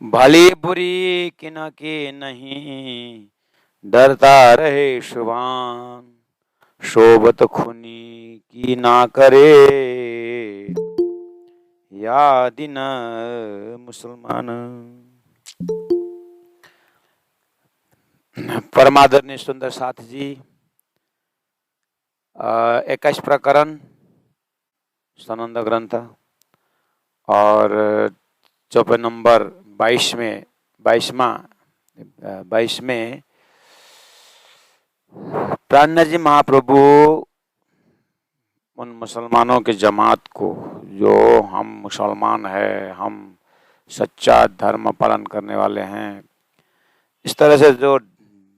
भली बुरी किन के नहीं, डरता रहे शुभान। शोभत खुनी की ना करे, या दिन मुसलमान। परमादरणीय सुंदर साथ जी, 21 प्रकरण सनंद ग्रंथ और चौपन नंबर 22 में 22 में प्राणनाथ जी महाप्रभु उन मुसलमानों के जमात को, जो हम मुसलमान हैं, हम सच्चा धर्म पालन करने वाले हैं, इस तरह से जो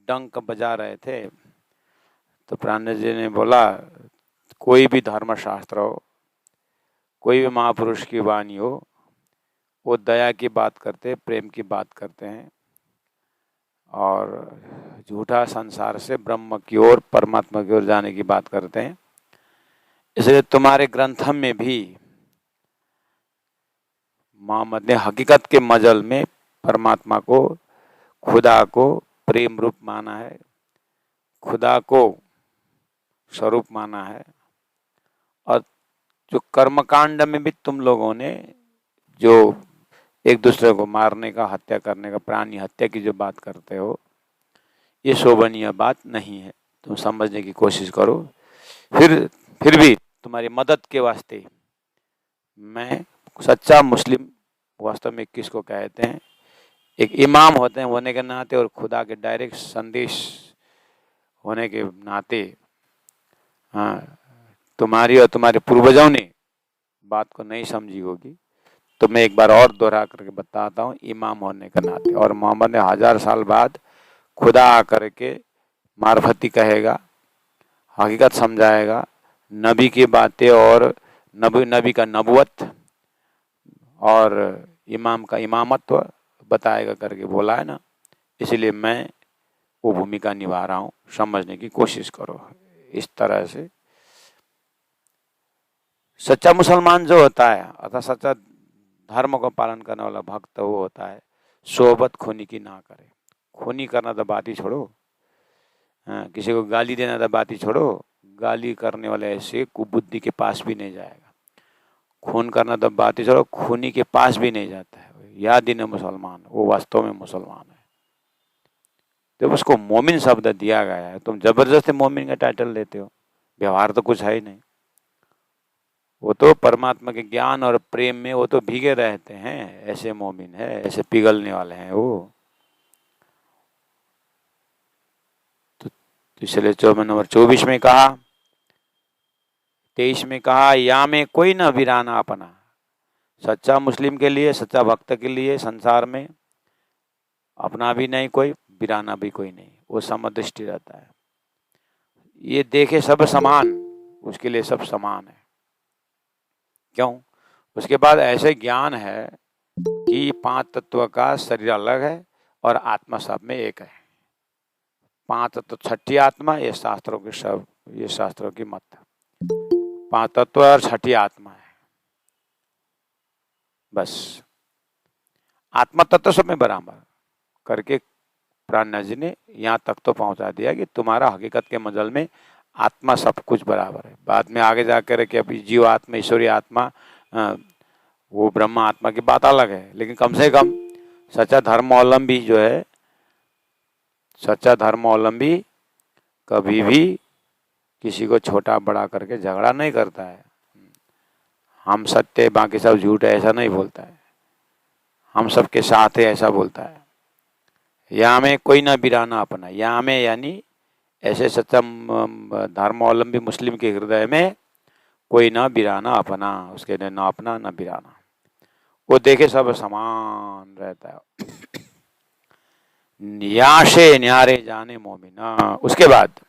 डंक बजा रहे थे, तो प्राणनाथ जी ने बोला कोई भी धर्म शास्त्र हो, कोई भी महापुरुष की वाणी हो, वो दया की बात करते हैं, प्रेम की बात करते हैं और झूठा संसार से ब्रह्म की ओर, परमात्मा की ओर जाने की बात करते हैं। इसलिए तुम्हारे ग्रंथ में भी मोहम्मद ने हकीकत के मजल में परमात्मा को, खुदा को प्रेम रूप माना है, खुदा को स्वरूप माना है। और जो कर्मकांड में भी तुम लोगों ने जो एक दूसरे को मारने का, हत्या करने का, प्राणी हत्या की जो बात करते हो, ये शोभनीय बात नहीं है। तुम समझने की कोशिश करो। फिर भी तुम्हारी मदद के वास्ते मैं सच्चा मुस्लिम वास्तव में किसको कहते हैं, एक इमाम होते हैं होने के नाते और खुदा के डायरेक्ट संदेश होने के नाते, हाँ, तुम्हारी और तुम्हारे पूर्वजों ने बात को नहीं समझी होगी, तो मैं एक बार और दोहरा करके बताता हूँ, इमाम होने के नाते। और मोहम्मद ने 1000 साल बाद खुदा आकर के मार्फती कहेगा, हकीकत समझाएगा, नबी की बातें और नबी का नबुवत और इमाम का इमामत्व बताएगा करके बोला है ना। इसलिए मैं वो भूमिका निभा रहा हूँ, समझने की कोशिश करो। इस तरह से सच्चा मुसलमान जो होता है, अर्थात सच्चा धर्म को पालन करने वाला भक्त वो होता है, सोबत खूनी की ना करे। खूनी करना तो बात ही छोड़ो, हाँ, किसी को गाली देना तो बात ही छोड़ो, गाली करने वाले ऐसे कुबुद्धि के पास भी नहीं जाएगा। खून करना तो बात ही छोड़ो, खूनी के पास भी नहीं जाता है। या दिन मुसलमान, वो वास्तव में मुसलमान है। तो उसको मोमिन शब्द दिया गया है, तुम जबरदस्ती मोमिन का टाइटल लेते हो, व्यवहार तो कुछ है ही नहीं। वो तो परमात्मा के ज्ञान और प्रेम में वो तो भीगे रहते हैं, ऐसे मोमिन है, ऐसे पिघलने वाले हैं वो। तो इसलिए 24 में कहा, 23 में कहा, या में कोई न वीराना अपना। सच्चा मुस्लिम के लिए, सच्चा भक्त के लिए संसार में अपना भी नहीं कोई, वीराना भी कोई नहीं, वो समदृष्टि रहता है। ये देखे सब समान, उसके लिए सब समान है। क्यों? उसके बाद ऐसे ज्ञान है कि 5 तत्व का शरीर अलग है और आत्मा सब में एक है। 5 तत्व छठी आत्मा, ये शास्त्रों के सब, ये शास्त्रों की मत। 5 तत्व और छठी आत्मा है, बस। आत्मा तत्व सब में बराबर करके प्राणनाथ जी ने यहाँ तक तो पहुंचा दिया कि तुम्हारा हकीकत के मजल में आत्मा सब कुछ बराबर है। बाद में आगे जाकर के अभी जीव आत्मा, ईश्वरीय आत्मा, वो ब्रह्म आत्मा की बात अलग है, लेकिन कम से कम सच्चा धर्मावलंबी जो है, सच्चा धर्मावलंबी कभी भी किसी को छोटा बड़ा करके झगड़ा नहीं करता है। हम सत्य बाकी सब झूठ है ऐसा नहीं बोलता है, हम सबके साथ है ऐसा बोलता है। यहाँ में कोई ना बिराना अपना, यहाँ में यानी ऐसे सच्चा धर्मावलंबी मुस्लिम के हृदय में कोई ना बिराना अपना, उसके लिए ना अपना ना बिराना, वो देखे सब समान रहता है। याशे न्यारे जाने मोमिना। उसके बाद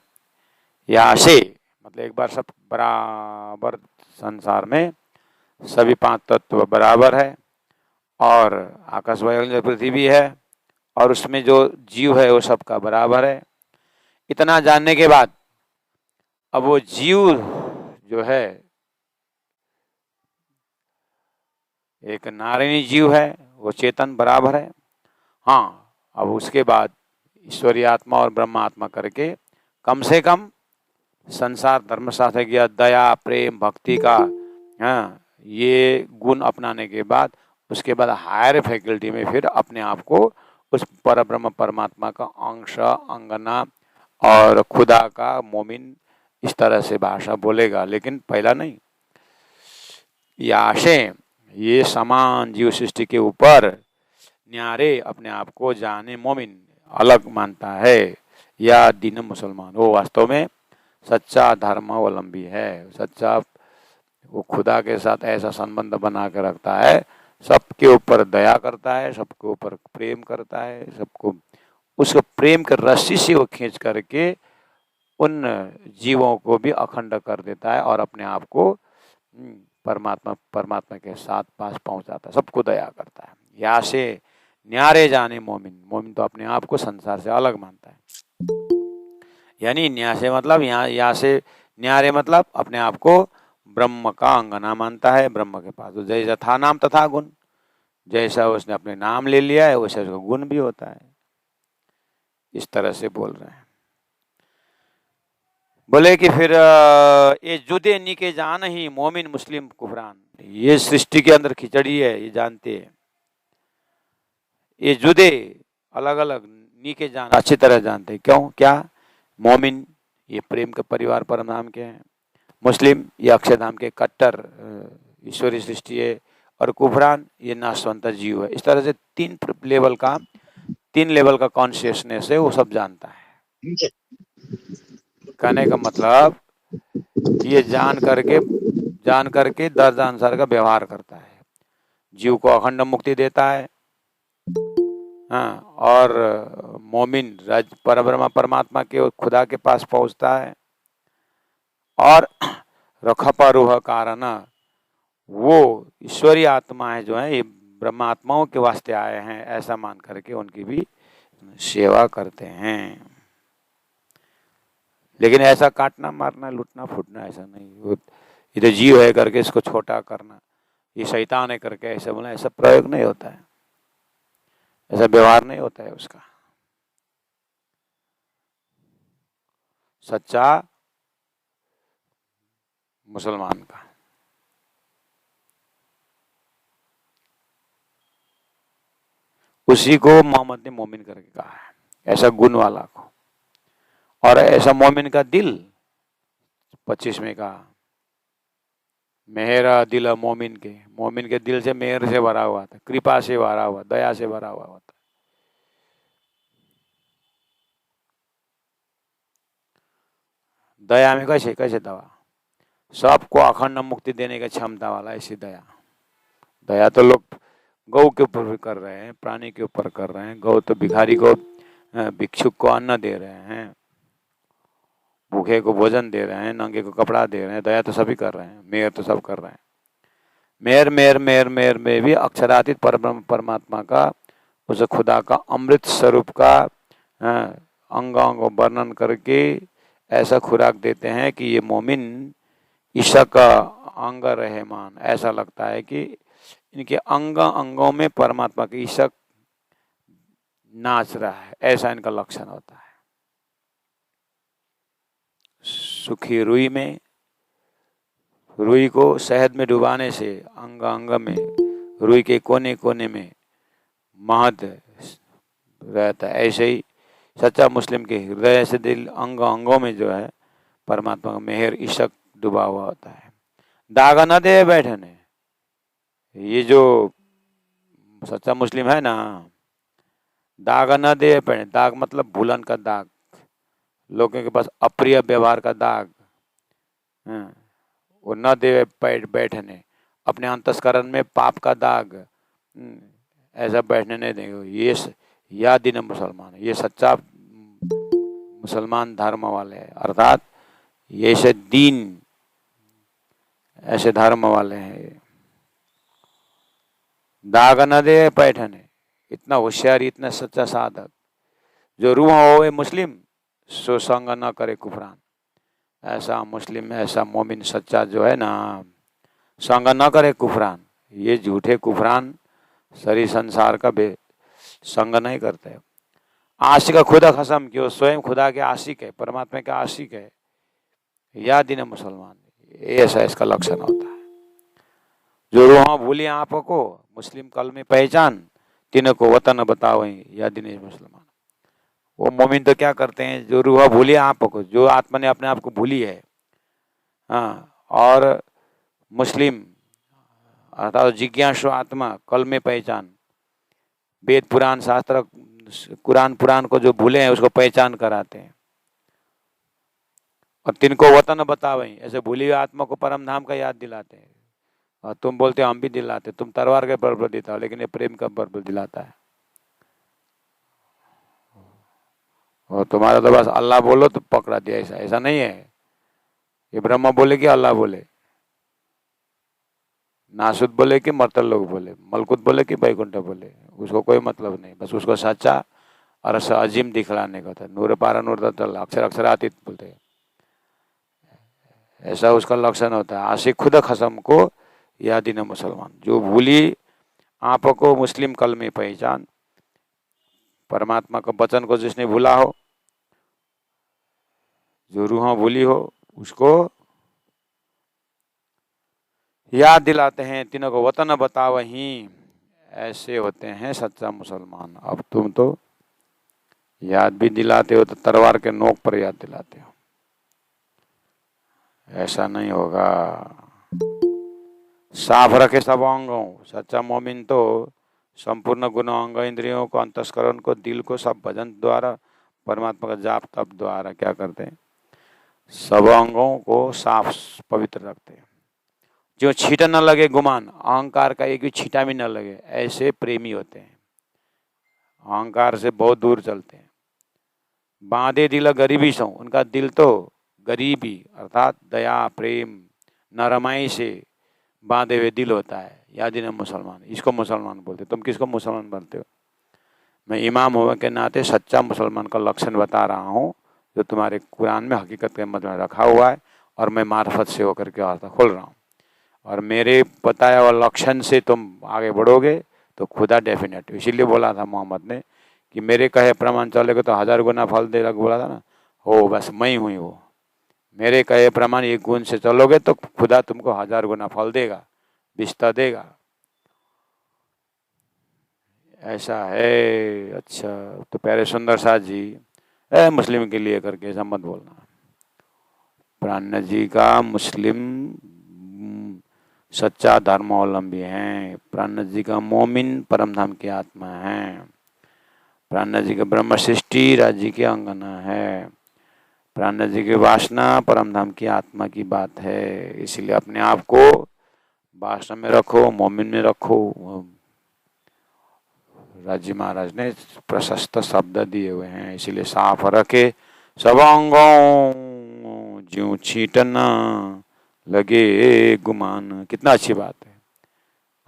याशे मतलब एक बार सब बराबर, संसार में सभी 5 तत्व बराबर है और आकाश वायु पृथ्वी है और उसमें जो जीव है वो सबका बराबर है। इतना जानने के बाद अब वो जीव जो है एक नारायणी जीव है, वो चेतन बराबर है, हाँ, अब उसके बाद ईश्वरीय आत्मा और ब्रह्म आत्मा करके कम से कम संसार धर्मशास्त्र की दया, प्रेम, भक्ति का, हाँ, ये गुण अपनाने के बाद उसके बाद हायर फैकल्टी में फिर अपने आप को उस परब्रह्म परमात्मा का अंश, अंगना और खुदा का मोमिन इस तरह से भाषा बोलेगा, लेकिन पहला नहीं। ये आशय, ये समान जीव सृष्टि के ऊपर न्यारे अपने आप को जाने मोमिन अलग मानता है या दीन मुसलमान, वो वास्तव में सच्चा धर्मावलंबी है। सच्चा वो खुदा के साथ ऐसा संबंध बना के रखता है, सबके ऊपर दया करता है, सबके ऊपर प्रेम करता है, सबको उसको प्रेम के रस्सी से वो खींच करके उन जीवों को भी अखंड कर देता है और अपने आप को परमात्मा के साथ पास पहुंचाता है, सबको दया करता है। यहाँ से न्यारे जाने मोमिन, मोमिन तो अपने आप को संसार से अलग मानता है। यानी न्या से मतलब यहाँ से न्यारे मतलब अपने आप को ब्रह्म का अंगना मानता है, ब्रह्म के पास। तो जैसा था नाम तथा गुण, जैसा उसने अपने नाम ले लिया है वैसे उसका गुण भी होता है। इस तरह से बोल रहे हैं। बोले कि फिर ये जुदे नीके जान ही मोमिन मुस्लिम कुफरान, ये सृष्टि के अंदर खिचड़ी है, ये जानते हैं। ये जुदे अलग अलग, नीके जान अच्छी तरह जानते हैं। क्यों? क्या? मोमिन ये प्रेम के परिवार परम नाम के हैं, मुस्लिम ये अक्षरधाम के कट्टर ईश्वरीय सृष्टि है, और कुफरान ये नाशवंत जीव है। इस तरह से तीन लेवल का कॉन्शियसनेस है, वो सब जानता है। कहने का मतलब ये जान करके दर्जानुसार का व्यवहार करता है, जीव को अखंड मुक्ति देता है। हाँ, और मोमिन परब्रह्म परमात्मा के खुदा के पास पहुंचता है, और रखपरुह कारण वो ईश्वरीय आत्माएं जो है ये ब्रह्मात्माओं के वास्ते आए हैं, ऐसा मान करके उनकी भी सेवा करते हैं। लेकिन ऐसा काटना मारना लूटना फूटना ऐसा नहीं, ये तो जीव है करके इसको छोटा करना, ये शैतान है करके ऐसा बोलना, ऐसा प्रयोग नहीं होता है, ऐसा व्यवहार नहीं होता है उसका। सच्चा मुसलमान का उसी को मोहम्मद ने मोमिन करके कहा है, ऐसा गुण वाला को। और ऐसा मोमिन का दिल 25 में कहा, मेरा दिल मोमिन के दिल से मेहर से भरा हुआ था, कृपा से भरा हुआ, दया से भरा हुआ होता। दया में कैसे कैसे दवा, सबको अखंड मुक्ति देने की क्षमता वाला ऐसी दया तो लोग गौ के ऊपर भी कर रहे हैं, प्राणी के ऊपर कर रहे हैं। गौ तो भिखारी को, भिक्षुक को अन्न दे रहे हैं, भूखे को भोजन दे रहे हैं, नंगे को कपड़ा दे रहे हैं। दया तो सभी कर रहे हैं, मेहर तो सब कर रहे हैं। मेहर में भी अक्षरातीत परब्रह्म परमात्मा का, उस खुदा का अमृत स्वरूप का अंगों को वर्णन करके ऐसा खुराक देते हैं कि ये मोमिन ईशा का अंग रहमान, ऐसा लगता है कि इनके अंगों में परमात्मा की ईशा नाच रहा है, ऐसा इनका लक्षण होता है। सुखी रुई में, रुई को शहद में डुबाने से अंग में, रुई के कोने कोने में महद रहता है। ऐसे ही सच्चा मुस्लिम के हृदय से दिल अंगों में जो है परमात्मा का मेहर इशक डूबा हुआ होता है। दागा न दे बैठने, ये जो सच्चा मुस्लिम है ना, दागा न दे बैठने, दाग मतलब भूलन का दाग, लोगों के पास अप्रिय व्यवहार का दाग, वो न दे बैठने, अपने अंतस्करण में पाप का दाग ऐसा बैठने नहीं देंगे। ये या दीन मुसलमान, ये सच्चा मुसलमान धर्म वाले हैं, अर्थात ये ऐसे दीन, ऐसे धर्म वाले हैं। दाग न दे बैठने, इतना होशियार, इतना सच्चा साधक, जो रूह होवे मुस्लिम सो संग न करे कुफरान। ऐसा मुस्लिम, ऐसा मोमिन सच्चा जो है ना, संग न करे कुफरान। ये झूठे कुफरान सारी संसार का संग नहीं करते। आशिक खुदा खसम कि वो स्वयं खुदा के आशिक है, परमात्मा के आशिक है, या दिन मुसलमान, ऐसा इसका लक्षण होता है। जो रूह भूली आपको मुस्लिम कल में पहचान, तीनों को वतन बताओ या दिन मुसलमान। वो मोमिन तो क्या करते हैं, जो रूह भूली आपको, जो आत्मा ने अपने आप को भूली है, हाँ, और मुस्लिम अर्थात जिज्ञासु आत्मा, कल में पहचान, वेद पुराण शास्त्र कुरान पुराण को जो भूले हैं उसको पहचान कराते हैं। और तिनको वतन बतावे, ऐसे भूली हुई आत्मा को परम धाम का याद दिलाते हैं। और तुम बोलते हो हम भी दिलाते, तुम तलवार के बल पर देता हो, लेकिन ये प्रेम का बल पर दिलाता है। और तुम्हारा तो बस अल्लाह बोलो तो पकड़ा दिया, ऐसा ऐसा नहीं है। ये ब्रह्मा बोले कि अल्लाह बोले, नासुद बोले कि मर्तल लोग बोले, मलकुत बोले कि बैकुंठ बोले, उसको कोई मतलब नहीं। बस उसको सच्चा और अजीम दिखलाने का था। नूर पारा नूर तल, अक्षर अक्षरातीत बोलते हैं, ऐसा उसका लक्षण होता है। आशिक खुद खसम को या दिन मुसलमान, जो भूली आपको मुस्लिम कल में पहचान, परमात्मा का वचन को जिसने भूला हो, जो रूह भूली हो, उसको याद दिलाते हैं, तीनों को वतन बताओ ही, ऐसे होते हैं सच्चा मुसलमान। अब तुम तो याद भी दिलाते हो तो तलवार के नोक पर याद दिलाते हो, ऐसा नहीं होगा। साफ रखे सब अंगों, सच्चा मोमिन तो संपूर्ण गुणों, अंग, इंद्रियों को, अंतस्करण को, दिल को सब भजन द्वारा, परमात्मा का जाप तप द्वारा क्या करते हैं, सब अंगों को साफ पवित्र रखते हैं। जो छीटा न लगे गुमान, अहंकार का एक भी छीटा भी न लगे, ऐसे प्रेमी होते हैं, अहंकार से बहुत दूर चलते हैं। बांधे दिल गरीबी सो, उनका दिल तो गरीबी अर्थात दया प्रेम नरमाई से बांधे हुए दिल होता है। या दिन मुसलमान, इसको मुसलमान बोलते। तुम किसको मुसलमान बोलते हो? मैं इमाम होने के नाते सच्चा मुसलमान का लक्षण बता रहा हूँ, जो तुम्हारे कुरान में हकीकत के मतलब में रखा हुआ है, और मैं मार्फत से होकर के अर्थ खोल रहा हूँ। और मेरे बताया हुआ लक्षण से तुम आगे बढ़ोगे तो खुदा डेफिनेट। इसीलिए बोला था मोहम्मद ने कि मेरे कहे प्रमाण चलेगा तो 1000 गुना फल देगा, बोला था ना। हो बस मैं हुई वो, मेरे कहे प्रमाण एक गुण से चलोगे तो खुदा तुमको 1000 गुना फल देगा, बिस्ता देगा, ऐसा है। अच्छा, तो प्यारे सुंदर साथ जी मुस्लिम के लिए करके ऐसा मत बोलना। प्राण जी का मुस्लिम सच्चा धर्मावलंबी हैं। प्राण जी का मोमिन परमधाम की आत्मा है। प्राण जी का ब्रह्म सृष्टि राज्य की अंगना है। प्राण जी की वासना परमधाम की आत्मा की बात है। इसलिए अपने आप को वासना में रखो, मोमिन में रखो। राजी महाराज ने प्रशस्त शब्द दिए हुए हैं, इसीलिए साफ रखे सब अंगों, ज्यों छीटना लगे गुमान। कितना अच्छी बात है,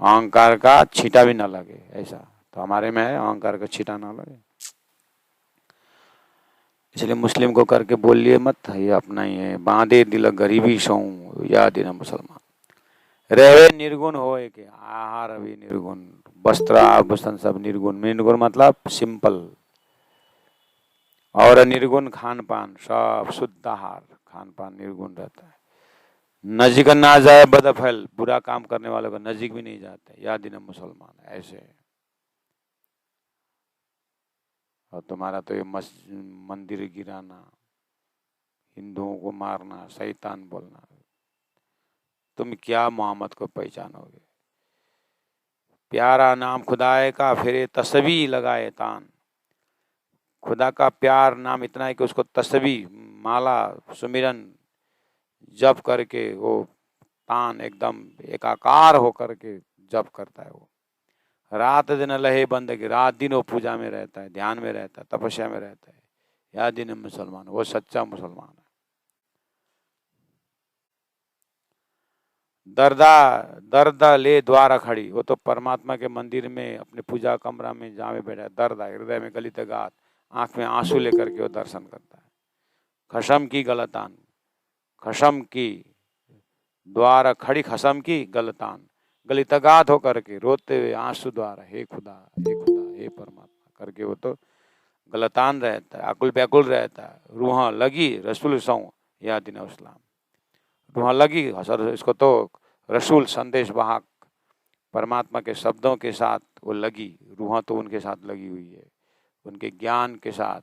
अहंकार का छीटा भी ना लगे, ऐसा तो हमारे में है, अहंकार का छीटा ना लगे। इसलिए मुस्लिम को करके बोलिए मत, ये अपना ही है। बांधे दिल गरीबी सो या दिन मुसलमान, रहे निर्गुण हो के, आहार अभी निर्गुण, वस्त्र आभूषण सब निर्गुण। निर्गुण मतलब सिंपल, और निर्गुण खान पान सब शुद्ध आहार खान पान निर्गुण रहता है। नजीक ना जाए बदफल, बुरा काम करने वालों को नजीक भी नहीं जाते, या दिन मुसलमान, ऐसे। और तुम्हारा तो ये मंदिर गिराना, हिंदुओं को मारना, शैतान बोलना, तुम क्या मोहम्मद को पहचानोगे? प्यारा नाम खुदाए का फिर तस्बी लगाए तान। खुदा का प्यार नाम इतना है कि उसको तस्बी माला सुमिरन जप करके वो तान एकदम एकाकार होकर के जप करता है। वो रात दिन लहे बंदगी, रात दिन वो पूजा में रहता है, ध्यान में रहता है, तपस्या में रहता है। या दिन मुसलमान, वो सच्चा मुसलमान है। दर्द ले द्वार खड़ी, वो तो परमात्मा के मंदिर में अपने पूजा कमरा में जहाँ में बैठा है, दर्द हृदय में गलित गात, आंख में आंसू लेकर के वो दर्शन करता है। खशम की गलतान, खशम की द्वार खड़ी, खसम की गलतान, गलितगात होकर के रोते हुए आंसू द्वारा, हे खुदा हे खुदा हे परमात्मा करके वो तो गलतान रहता है, अकुल व्याकुल रहता है। रूह लगी रसूल सौ या दिन इस्लाम, रूह लगी सर, इसको तो रसूल संदेश वाहक परमात्मा के शब्दों के साथ वो लगी, रूह तो उनके साथ लगी हुई है, उनके ज्ञान के साथ,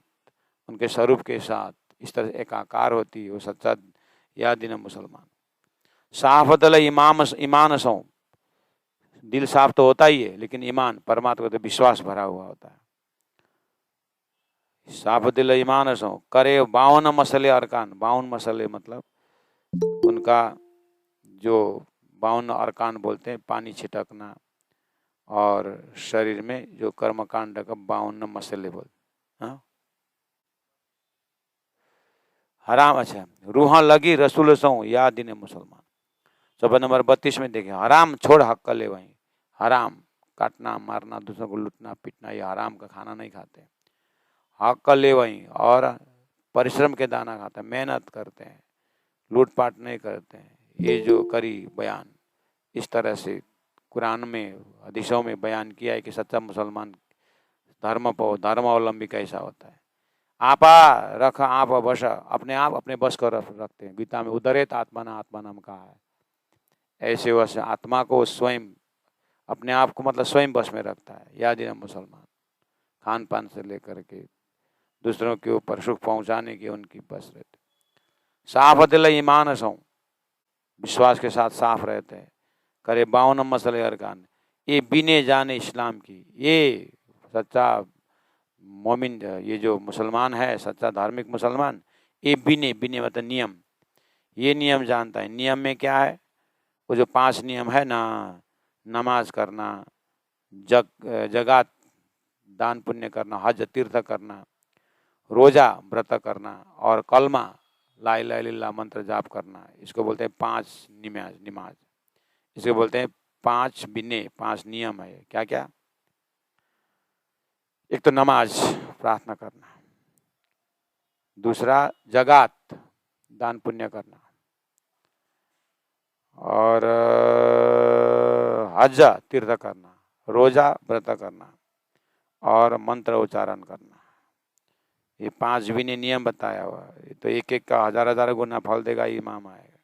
उनके स्वरूप के साथ इस तरह एकाकार होती है वो सच्चा या दिन मुसलमान। साफतल ईमान सौ, दिल साफ तो होता ही है, लेकिन ईमान परमात्मा तो विश्वास भरा हुआ होता है। साफ दिल ईमान सो करे 52 मसले अरकान, 52 मसले मतलब उनका जो 52 अरकान बोलते हैं, पानी छिटकना और शरीर में जो कर्मकांड का 52 मसले बोलते। हाँ हराम, अच्छा रूह लगी रसूल सो या दिन मुसलमान। सफा नंबर 32 में देखें, हराम छोड़ हक ले वहीं, हराम काटना मारना दूसरों को लूटना पीटना, ये हराम का खाना नहीं खाते, हक ले वहीं, और परिश्रम के दाना खाते हैं, मेहनत करते हैं, लूटपाट नहीं करते हैं। ये जो करी बयान इस तरह से कुरान में हदीसों में बयान किया है कि सच्चा मुसलमान धर्मावलंबी कैसा होता है। आपा रख आप बस, अपने आप अपने बस को रखते हैं। गीता में उदरेत आत्माना आत्मानम कहा है। ऐसे वश आत्मा को स्वयं अपने आप को मतलब स्वयं बस में रखता है। याद है मुसलमान, खान पान से लेकर के दूसरों के ऊपर सुख पहुंचाने की उनकी बस रहती। साफ दिल ईमान सौ, विश्वास के साथ साफ रहते हैं। करे 52 मसले अरकान, ये बिने जाने इस्लाम की, ये सच्चा मोमिन, ये जो मुसलमान है सच्चा धार्मिक मुसलमान, ये बिने बिने मतलब नियम, ये नियम जानता है। नियम में क्या है, वो जो 5 नियम है ना, नमाज करना, जगात दान पुण्य करना, हज तीर्थ करना, रोजा व्रत करना और कलमा ला इलाहा इल्लल्लाह मंत्र जाप करना, इसको बोलते हैं 5 निमाज। इसको बोलते हैं 5 बिने, 5 नियम है। क्या क्या, एक तो नमाज प्रार्थना करना, दूसरा जगात दान पुण्य करना, और हज तीर्थ करना, रोजा व्रत करना और मंत्र उच्चारण करना। ये 5 विनय नियम बताया हुआ है। तो एक एक का 1000 गुना फल देगा इमाम आएगा।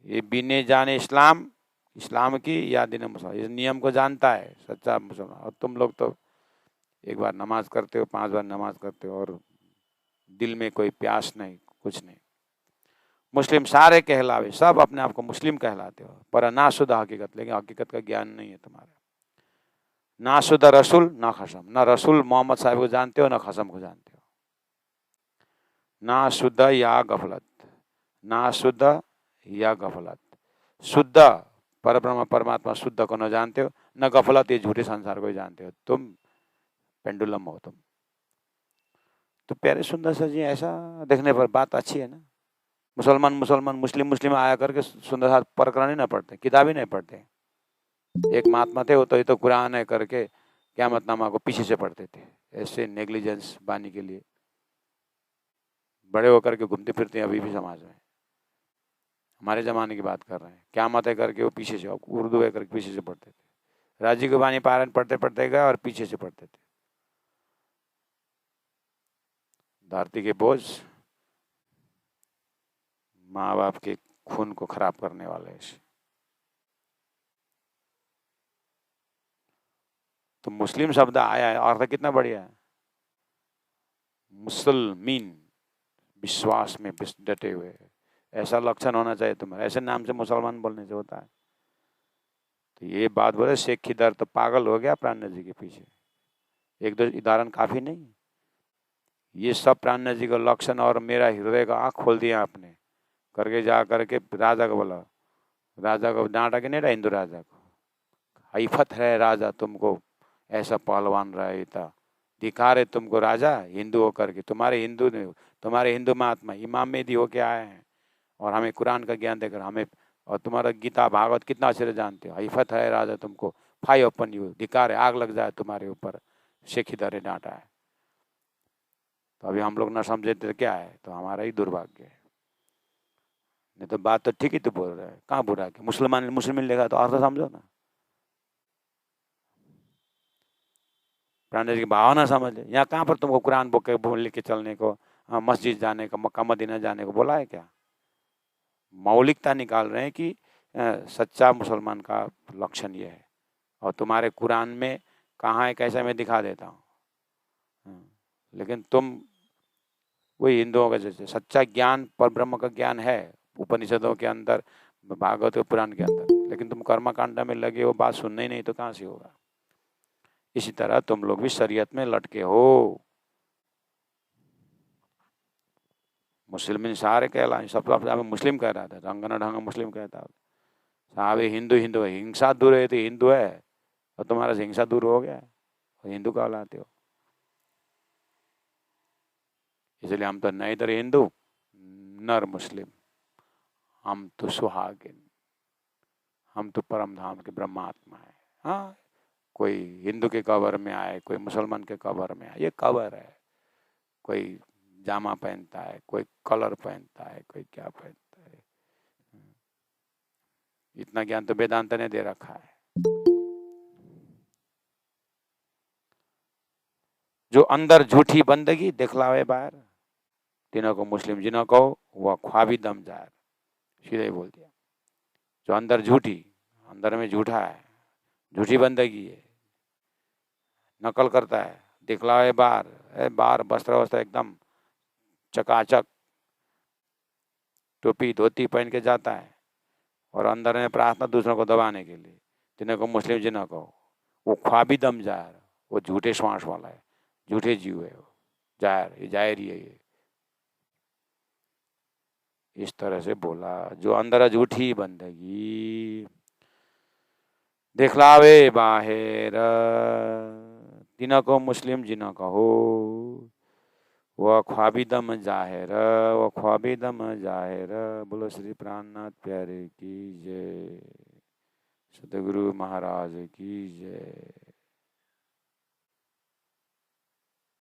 ये बिने जाने इस्लाम, इस्लाम की या दिन मुसलमान, इस नियम को जानता है सच्चा मुसलमान। और तुम लोग तो एक बार नमाज करते हो, 5 बार नमाज करते हो और दिल में कोई प्यास नहीं, कुछ नहीं। मुस्लिम सारे कहलावे, सब अपने आप को मुस्लिम कहलाते हो, पर नाशुदा हकीकत, लेकिन हकीकत का ज्ञान नहीं है तुम्हारे। नाशुदा रसूल ना खसम, ना रसूल मोहम्मद साहब को जानते हो ना खसम को जानते हो। ना शुद्ध या गफलत, ना शुद्ध या गफलत, शुद्ध परब्रह्म परमात्मा शुद्ध को न जानते हो, न गफलत ये झूठे संसार को जानते हो। तुम पेंडुलम हो तुम। तो प्यारे सुंदर सर जी, ऐसा देखने पर बात अच्छी है ना। मुसलमान मुस्लिम मुस्लिम आया करके सुंदर साथ प्रकरण ही ना पढ़ते, किताब ही नहीं पढ़ते। एक महात्मा थे, वो तो ये तो कुरान है करके क़यामतनामा को पीछे से पढ़ते थे, ऐसे नेग्लिजेंस बानी के लिए। बड़े होकर के घूमते फिरते हैं अभी भी समाज में। हमारे ज़माने की बात कर रहे हैं। क़यामत है करके वो पीछे से, उर्दू है करके पीछे से पढ़ते थे। राजी को बानी पारायण पढ़ते पढ़ते गए और पीछे से पढ़ते थे। धरती के बोझ माँ बाप के खून को खराब करने वाले ऐसे। तो मुस्लिम शब्द आया है, अर्थ कितना बढ़िया है, मुसलमीन, विश्वास में डटे हुए। ऐसा लक्षण होना चाहिए तुम्हारा, ऐसे नाम से मुसलमान बोलने से होता है। तो ये बात बोले शेख की दर तो पागल हो गया प्राण जी के पीछे। एक दो उदाहरण काफी नहीं, ये सब प्राण जी का लक्षण। और मेरा हृदय का आँख खोल दिया आपने करके, जा करके राजा को बोला, राजा को डांटा कि नहीं रहा, हिंदू राजा को, हैफत है राजा तुमको, ऐसा पहलवान रहता, धिक्कार है तुमको राजा हिंदू होकर के, तुम्हारे हिंदू महात्मा इमाम मेहदी होके आए हैं और हमें कुरान का ज्ञान देकर हमें, और तुम्हारा गीता भागवत कितना अच्छे से जानते हो। हैफत है राजा तुमको, फाइव अपन यू, धिक्कार है, आग लग जाए तुम्हारे ऊपर, शेख इधर डांटा है। तो अभी हम लोग ना समझे तो क्या है, तो हमारा ही दुर्भाग्य है। नहीं तो बात तो ठीक ही तो बोल रहा है, कहाँ बुरा कि मुसलमान मुस्लिम लिखा तो अर्थ समझो ना, प्राणी की भावना समझ ले। यहाँ कहाँ पर तुमको कुरान बोल लिख के चलने को, मस्जिद जाने को, मक्का मदीना जाने को बोला है क्या? मौलिकता निकाल रहे हैं कि सच्चा मुसलमान का लक्षण ये है, और तुम्हारे कुरान में कहाँ है कैसा मैं दिखा देता हूँ। लेकिन तुम वही हिंदुओं का जैसे सच्चा ज्ञान पर ब्रह्म का ज्ञान है उपनिषदों के अंदर, भागवत पुराण के अंदर, लेकिन तुम कर्मकांड में लगे हो, बात सुनने ही नहीं तो कहाँ से होगा। इसी तरह तुम लोग भी शरीयत में लटके हो। मुस्लिम सारे कहला सब मुस्लिम कह रहा था, रंग न ढंग मुस्लिम कहता था, साहब हिंदू हिंदू है, हिंसा दूर है तो हिंदू है, और तुम्हारा से हिंसा दूर हो गया और हिंदू कहलाते हो। इसलिए हम तो न इधर हिंदू नर मुस्लिम, हम तो सुहागिन, हम तो परम धाम के ब्रह्मात्मा है। हाँ, कोई हिंदू के कबर में आए, कोई मुसलमान के कबर में आए, ये कबर है। कोई जामा पहनता है, कोई कलर पहनता है, कोई क्या पहनता है। इतना ज्ञान तो वेदांत ने दे रखा है। जो अंदर झूठी बंदगी दिखलावे बाहर, तीनों को मुस्लिम जिन्हों को वह ख्वाबी दम जार, सीधे ही बोल दिया। जो अंदर झूठी, अंदर में झूठा है, झूठी बंदगी है, नकल करता है, दिखलावे बाहर, बाहर वस्त्र वस्त्र एकदम चकाचक, टोपी धोती पहन के जाता है, और अंदर में प्रार्थना दूसरों को दबाने के लिए, जिन्हें को मुस्लिम जिन्हों को वो ख्वाबी दम जार, वो झूठे श्वास वाला है, झूठे जीव है वो, जाहिर ही है ये। इस तरह से बोला, जो अंदर झूठी बंदगी दिखलावे बाहर, तिन्हों को मुस्लिम जिन्हों का हो, वह ख्वाबी दम जाहिर, वह ख्वाबी दम जाहिर। बोलो श्री प्राणनाथ प्यारे की जय, सतगुरु महाराज की जय।